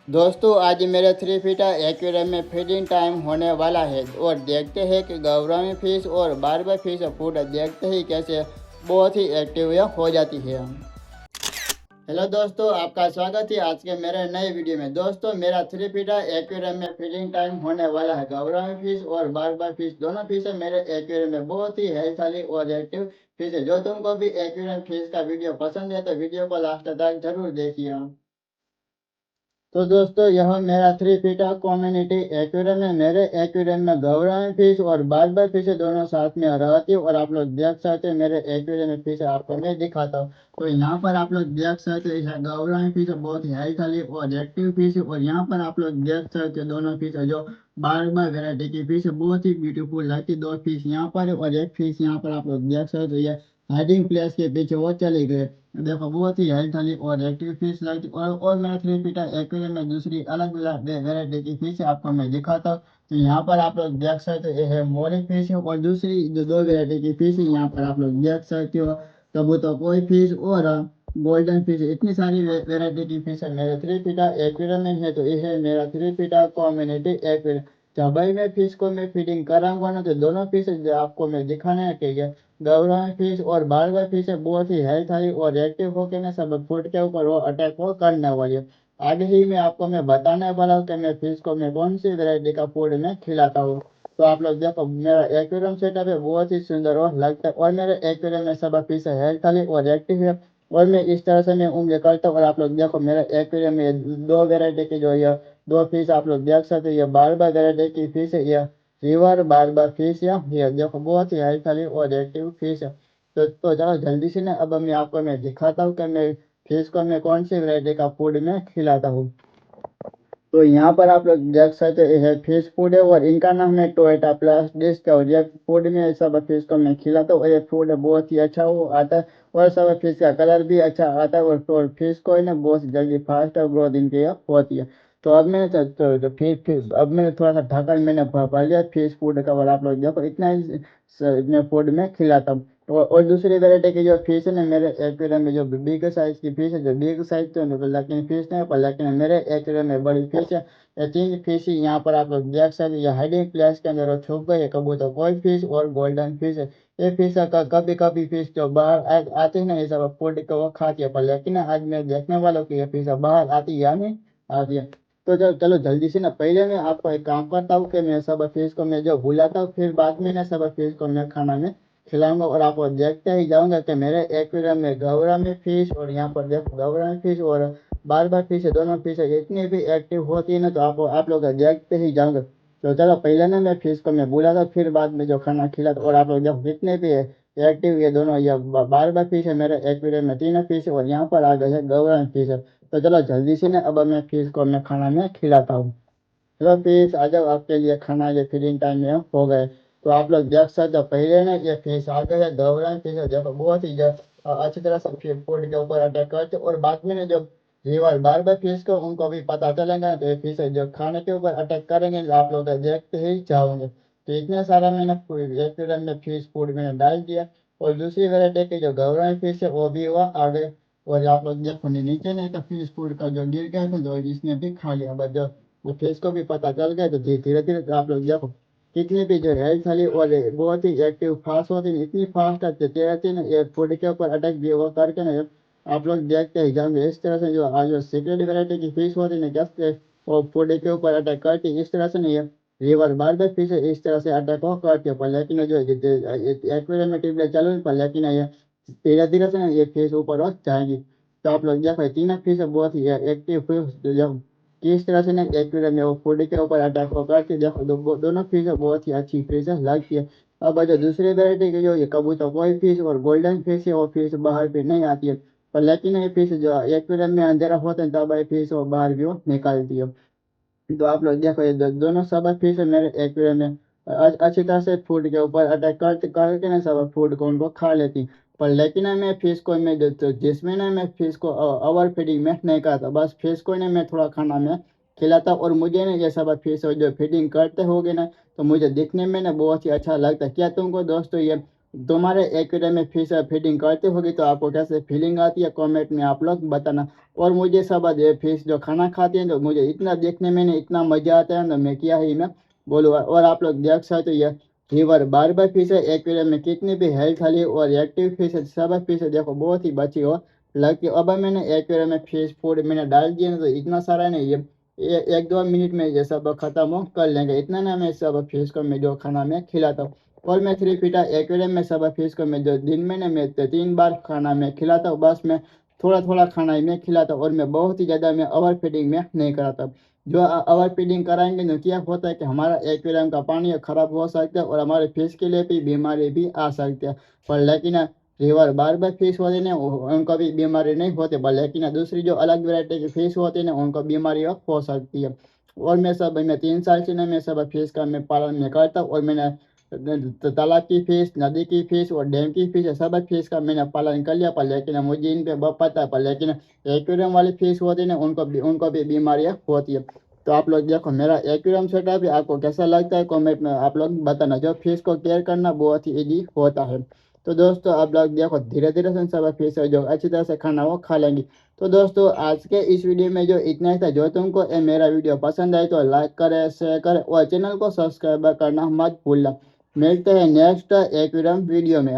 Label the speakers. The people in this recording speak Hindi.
Speaker 1: दोस्तों आज मेरे 3 फीटा एक्वेरियम में फीडिंग टाइम होने वाला है और देखते हैं कि गौरामी फिश और बारबा फिश फूड देखते ही कैसे बहुत ही एक्टिव हो जाती है। हेलो दोस्तों, आपका स्वागत है आज के मेरे नए वीडियो में। दोस्तों मेरा 3 फीटा एक्वेरियम में फीडिंग टाइम होने वाला है। गौरामी फिश और बारबा फिश दोनों फिश है मेरे एक्वेरियम में, बहुत ही हेल्थफुली और एक्टिव फिश है। जो तुमको भी एक्वेरियम फिश का वीडियो पसंद है तो वीडियो को लास्ट तक जरूर देखिए। तो दोस्तों यह मेरा 3 फीटा कम्युनिटी एक्वेरियम है। मेरे एक्वेरियम में गौरामी फिश और बारबा फिश दोनों साथ में रहती है और आप लोग देख सकते हैं मेरे एक्वेरियम में फिश आपको मैं दिखाता हूँ। तो यहाँ पर आप लोग देख सकते हैं गौरामी फिश बहुत ही हेल्थी और एक्टिव फिश है और यहाँ पर आप लोग देख सकते हैं दोनों फिश जो बारबा वेराइटी की फिश है, बहुत ही ब्यूटीफुल लगती है। दो फिश यहाँ पर है और एक फिश यहाँ पर आप लोग देख सकते हो ये हाइडिंग प्लेस के पीछे वो चले गए। देखो बहुत ही हेल्थी और एक्टिव फिश लगती और मैं 3 फीटा एक्वेरियम में दूसरी अलग अलग वेराइटी की फिश आपको मैं दिखाता हूँ। तो यहाँ पर आप लोग देख सकते हो ये है मोरी फिश है और दूसरी जो दो वेराइटी की फिश है यहाँ पर आप लोग देख सकते हो कबूतर कोई फिश और गोल्डन फिश। इतनी सारी वेराइटी की फिश है मेरे 3 फीटा एक्वेरियम में है। तो ये है मेरा 3 फीटा कम्युनिटी एक्वेरियम। जब भाई मैं फिश को मैं फीडिंग कराऊंगा ना तो दोनों फिश जो आपको मैं दिखाने के लिए गौराई फिश और बारबा फिश है बहुत ही हेल्थी और एक्टिव होकर ना सब फूड के ऊपर वो अटैक वो करने वाली है। आगे ही मैं आपको मैं बताने वाला हूँ कि मैं फिश को मैं कौन सी वेराइटी का फूड मैं खिलाता हूँ। तो आप लोग देखो मेरा एक्वेरियम सेटअप है बहुत ही सुंदर और लगता है और मेरे एक्वेरियम में सब फिश हेल्थी और एक्टिव है और मैं इस तरह से मैं उम्मीद करता हूँ। और आप लोग देखो मेरे एक्वेरियम में दो वेराइटी की जो ये दो फिश आप लोग देख सकते हो, ये बारबा वेराइटी की फिश है, ये रिवर बारबा फिश है, ये देखो बहुत ही हेल्थी और एक्टिव फिश है। तो चलो जल्दी से ना अब मैं आपको मैं दिखाता हूँ कि मैं फिश को मैं कौन सी वेराइटी का फूड में खिलाता हूँ। तो यहाँ पर आप लोग देख सकते हैं है फिश फूड है और इनका नाम है टोयोटा प्लस डिस्क और ये फूड में सब फिश को मैं खिलाता हूँ और ये फूड बहुत ही अच्छा वो आता है और सब फिश का कलर भी अच्छा आता है और तो फिश को है ना बहुत जल्दी फास्ट और ग्रोथ इनकी होती है। तो अब मैंने फिश अब मैंने थोड़ा सा ढक्कन मैंने भर लिया फिश फूड का और आप लोग देखो इतना ही इतने फूड में खिलाता हूँ। और दूसरी वेराइटी की जो फिश है ना मेरे एक्वेरियम में जो बिग साइज की फिश है, जो बिग साइज तो नहीं लेकिन फिश नहीं पर लेकिन मेरे एक्वेरियम में बड़ी फिश है। ये तीन फिश ही यहाँ पर आप लोग देख सकते हैं, ये हाइडिंग प्लेस के अंदर वो छुप गए। कबूतर कोई फिश और गोल्डन फिश है। ये फिश का कभी कभी फिश जो बाहर आते हैं ना ये सब फूड को वो खाती है, पर लेकिन आज मैं देखने वाला हूँ कि ये फिश बाहर आती है या नहीं आती है। तो चलो चलो जल्दी से ना पहले मैं आपको एक काम करता हूँ कि मैं सब फिश को मैं जो भुलाता हूँ फिर बाद में ना सब फिश को मैं खाना में खिलाऊंगा और आपको देखते ही जाऊंगा कि मेरे एक्वेरियम में गौरा में फिश और यहाँ पर देखो गौरा में फिश और बार बार फिश है, दोनों फिश है इतनी भी एक्टिव होती है ना तो आप लोग देखते ही जाऊंगे। तो चलो पहले ना मैं फिश को मैं बुलाता फिर बाद में जो खाना खिलाता और आप लोग देखो कितने भी एक्टिव ये दोनों ये बार बार फिश है मेरे एक्वेरियम में तीनों फिश है और यहाँ पर आ गए है गौरा में फिश है। तो चलो जल्दी से ना अब मैं फिश को मैं खाना में खिलाता हूँ। चलो फिश आ जाओ, आपके लिए खाना ये फीडिंग टाइम में हो गए। तो आप लोग देख सकते हो पहले ना ये फिश आ गए घबराए फिश है, देखो बहुत ही अच्छी तरह से फिर फूड के ऊपर अटैक करते और बाद में ना जब रिवर बार बार फिश को उनको भी पता चलेगा ना, तो ये फिश है जो खाने के ऊपर अटैक करेंगे तो आप लोग देखते ही जाओगे। तो इतना सारा मैंने एक रन में फिश फूड मैंने डाल दिया और दूसरी वेराइटी की जो घबराए फिश है वो भी वह आ गए। और आप लोग देखो नीचे नहीं तो फिश फूड का जो गिर गया था तो इसने भी खा लिया, बस जो वो फेस को भी पता चल गया तो धीरे धीरे आप लोग देखो कितनी भी जो है खाली और बहुत ही एक्टिव फास्ट होती है, इतनी फास्ट चलती रहती है ना ये फूड के ऊपर अटैक भी वो करके ना आप लोग देखते ही जाएंगे। इस तरह से जो आज जो सीक्रेट वेराइटी की फिश होती है ना कैसे वो फूड के ऊपर अटैक करती है, इस तरह से नहीं है रिवर बार बार फिश है इस तरह से अटैक हो करती है। पर लेकिन जो एक्वेरियम में टिप्पणी चालू है पर लेकिन ये धीरे धीरे से ना ये फिश ऊपर हो जाएगी। तो आप लोग देखो तीनों फिश बहुत ही एक्टिव फिश जो किस तरह से ना एक्वेरियम में वो फूड के ऊपर अटैक होकर के देखो दोनों फिश बहुत ही अच्छी फिश लगती है। अब जो दूसरी वेराइटी की जो ये कबूतर कोई फिश और गोल्डन फिश है वो फिश बाहर भी नहीं आती है, पर लेकिन ये फिश जो एक्वेरियम में अंधेरा होता है तब ये फिश वो बाहर भी वो निकालती है। तो आप लोग देखो ये दोनों सब फिश मेरे एक्वेरियम में अच्छी तरह से फूड के ऊपर अटैक करते करके ना सब फूड को उनको खा लेती। पर लेकिन ना मैं फिश को मैं जिसमें ना मैं फिश को ओवर फीडिंग में नहीं करता, बस फिश को ना मैं थोड़ा खाना में खिलाता और मुझे ना ये सब फिश जो फीडिंग करते होगे ना तो मुझे दिखने में ना बहुत ही अच्छा लगता है। क्या तुमको दोस्तों ये तुम्हारे एक्वेरियम में फिश फीडिंग करते होगी तो आपको कैसे फीलिंग आती है, कमेंट में आप लोग बताना। और मुझे सब ये फिश जो खाना खाती हैं तो मुझे इतना देखने में नहीं इतना मजा आता है ना, मैं क्या ही मैं बोलूँ। और आप लोग देख सकते हो ये रिवर बार बार फिश है, एक्वेरियम में कितनी भी हेल्थ वाली और एक्टिव फिश है, सब फिश है देखो बहुत ही बची हो लगती है। अब मैंने एक्वेरियम में फिश फूड मैंने डाल दिया ना, तो इतना सारा नहीं ये 1-2 मिनट में ये सब खत्म कर लेंगे। इतना ना मैं सब फिश को मैं जो खाना में खिलाता हूँ। और मैं 3 फीटा एक्वेरियम में सब फिश को मैं जो दिन में ना मैं 3 बार खाना मैं खिलाता हूँ, बस मैं थोड़ा थोड़ा खाना ही मैं खिलाता हूँ। और मैं बहुत ही ज़्यादा मैं ओवर फीडिंग में नहीं कराता। जो ओवर फीडिंग कराएंगे ना क्या होता है कि हमारा एक्वेरियम का पानी खराब हो सकता है और हमारे फिश के लिए भी बीमारी भी आ सकती है। पर लेकिन रिवर बार बार फिश होते ना उनको भी बीमारी नहीं होती, पर लेकिन दूसरी जो अलग वैरायटी की फिश होती है ना उनको बीमारी हो सकती है। और मैं 3 साल से ना मैं सब फिश का मैं पालन में करता हूँ। और मैंने तालाब की फिश, नदी की फिश और डैम की फिश सब फिश का मैंने पालन कर लिया। पर लेकिन मुझे इन पे बहुत पता है, पर लेकिन एक्वेरियम वाली फिश होती है ना उनको भी बीमारियाँ होती है। तो आप लोग देखो मेरा एक्वेरियम सेटअप है, आपको कैसा लगता है कमेंट में आप लोग बताना। जो फिश को केयर करना बहुत ही ईजी होता है। तो दोस्तों आप लोग देखो धीरे धीरे से सब फिश है जो अच्छी तरह से खाना वो खा लेंगी। तो दोस्तों आज के इस वीडियो में जो इतना ही था। जो तुमको ये मेरा वीडियो पसंद आए तो लाइक करे, शेयर करे और चैनल को सब्सक्राइब करना मत भूलना। मिलते हैं नेक्स्ट एक्वेरियम वीडियो में।